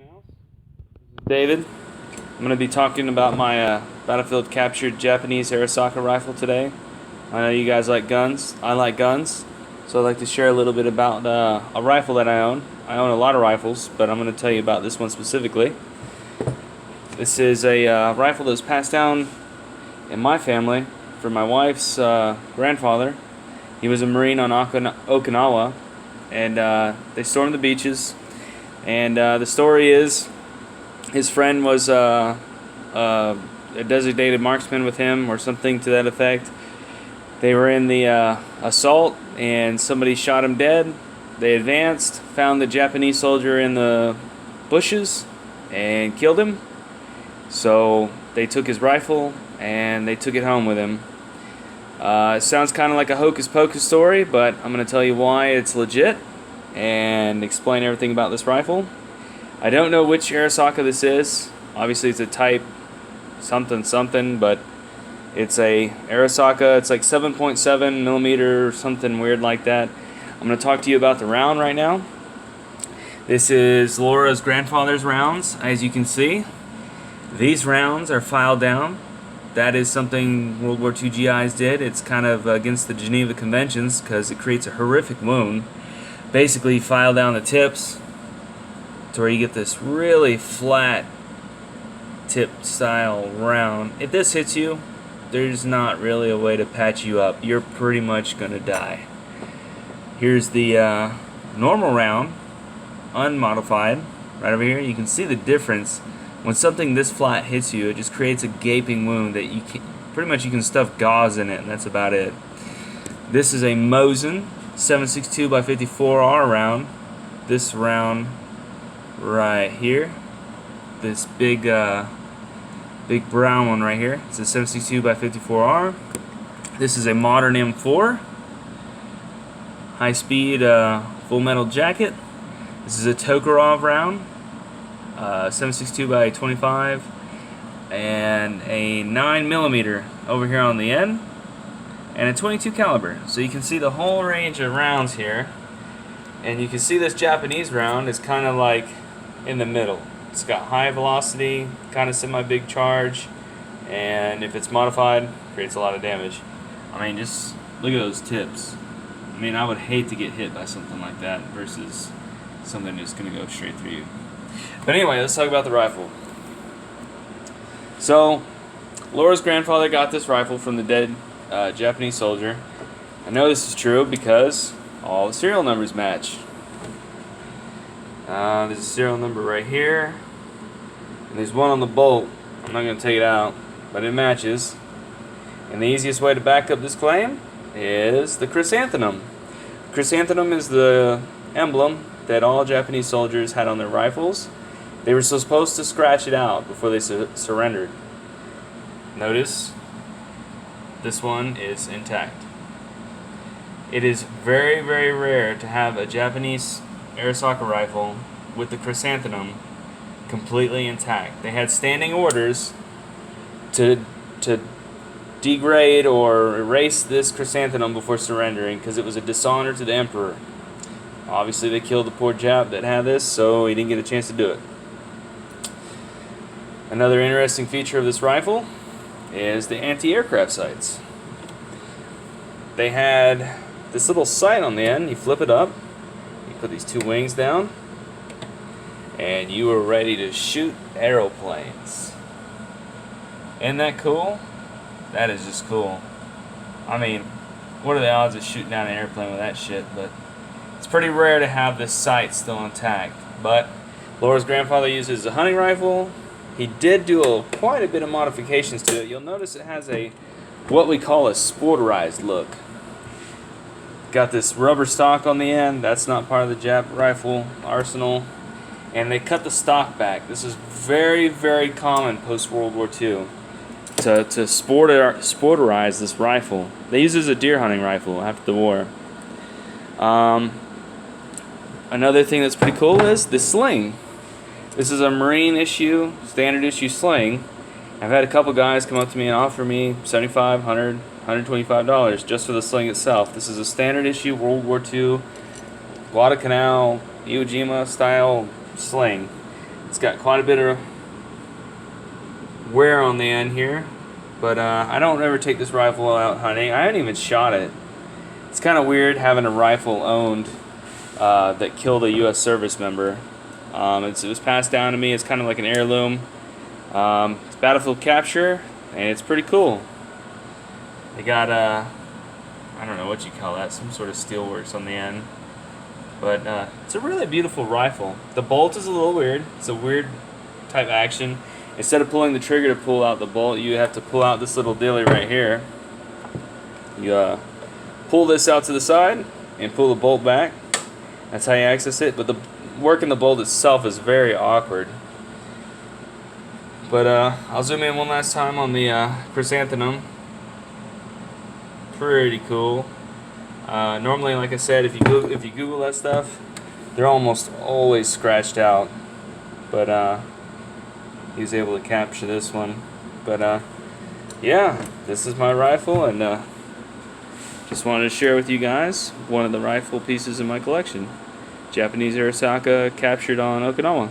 Mouse. This is David. I'm going to be talking about my battlefield captured Japanese Arisaka rifle today. I know you guys like guns. I like guns. So I'd like to share a little bit about a rifle that I own. I own a lot of rifles, but I'm going to tell you about this one specifically. This is a rifle that was passed down in my family from my wife's grandfather. He was a Marine on Okinawa, and they stormed the beaches. And the story is, his friend was a designated marksman with him, or something to that effect. They were in the assault, and somebody shot him dead. They advanced, found the Japanese soldier in the bushes, and killed him. So they took his rifle, and they took it home with him. It sounds kind of like a hocus pocus story, but I'm going to tell you why it's legit and explain everything about this rifle. I don't know which Arisaka this is. Obviously it's a type something, but it's a Arisaka. It's like 7.7 millimeter or something weird like that. I'm going to talk to you about the round right now. This is Laura's grandfather's rounds. As you can see, these rounds are filed down. That is something World War II GIs did. It's kind of against the Geneva Conventions because it creates a horrific wound. Basically, you file down the tips to where you get this really flat tip style round. If this hits you, there's not really a way to patch you up. You're pretty much going to die. Here's the normal round, unmodified, right over here. You can see the difference. When something this flat hits you, it just creates a gaping wound that you can, pretty much you can stuff gauze in it, and that's about it. This is a Mosin 7.62 by 54R round. This round right here, this big brown one right here, it's a 7.62 by 54R. This is a modern M4, high speed full metal jacket. This is a Tokarov round, 7.62 by 25, and a 9mm over here on the end, and a 22 caliber. So you can see the whole range of rounds here, and you can see this Japanese round is kind of like in the middle. It's got high velocity, kind of semi-big charge, and if it's modified, creates a lot of damage. I mean, just look at those tips. I mean, I would hate to get hit by something like that versus something that's going to go straight through you. But anyway, let's talk about the rifle. So, Laura's grandfather got this rifle from the dead Japanese soldier. I know this is true because all the serial numbers match. There's a serial number right here, and there's one on the bolt. I'm not going to take it out, but it matches. And the easiest way to back up this claim is the chrysanthemum. Chrysanthemum is the emblem that all Japanese soldiers had on their rifles. They were supposed to scratch it out before they surrendered. Notice, this one is intact. It is very, very rare to have a Japanese Arisaka rifle with the chrysanthemum completely intact. They had standing orders to degrade or erase this chrysanthemum before surrendering because it was a dishonor to the emperor. Obviously they killed the poor Jap that had this, so he didn't get a chance to do it. Another interesting feature of this rifle is the anti-aircraft sights. They had this little sight on the end. You flip it up, you put these two wings down, and you are ready to shoot aeroplanes. Isn't that cool? That is just cool. I mean, what are the odds of shooting down an airplane with that shit? But it's pretty rare to have this sight still intact. But Laura's grandfather uses a hunting rifle. He did do quite a bit of modifications to it. You'll notice it has what we call a sporterized look. Got this rubber stock on the end. That's not part of the Jap rifle arsenal. And they cut the stock back. This is very, very common post-World War II to sporterize this rifle. They used it as a deer hunting rifle after the war. Another thing that's pretty cool is the sling. This is a Marine issue, standard issue sling. I've had a couple guys come up to me and offer me $75, $100, $125 just for the sling itself. This is a standard issue World War II Guadalcanal, Iwo Jima style sling. It's got quite a bit of wear on the end here, but I don't ever take this rifle out hunting. I haven't even shot it. It's kind of weird having a rifle owned that killed a U.S. service member. It was passed down to me. It's kind of like an heirloom. It's battlefield capture, and it's pretty cool. They got I don't know what you call that, some sort of steelworks on the end. But it's a really beautiful rifle. The bolt is a little weird. It's a weird type action. Instead of pulling the trigger to pull out the bolt, you have to pull out this little dilly right here. You pull this out to the side and pull the bolt back. That's how you access it. But the working the bolt itself is very awkward. But I'll zoom in one last time on the chrysanthemum. Pretty cool. Normally, like I said, if you Google that stuff, they're almost always scratched out. But he was able to capture this one. But yeah, this is my rifle, and just wanted to share with you guys one of the rifle pieces in my collection. Japanese Arisaka captured on Okinawa.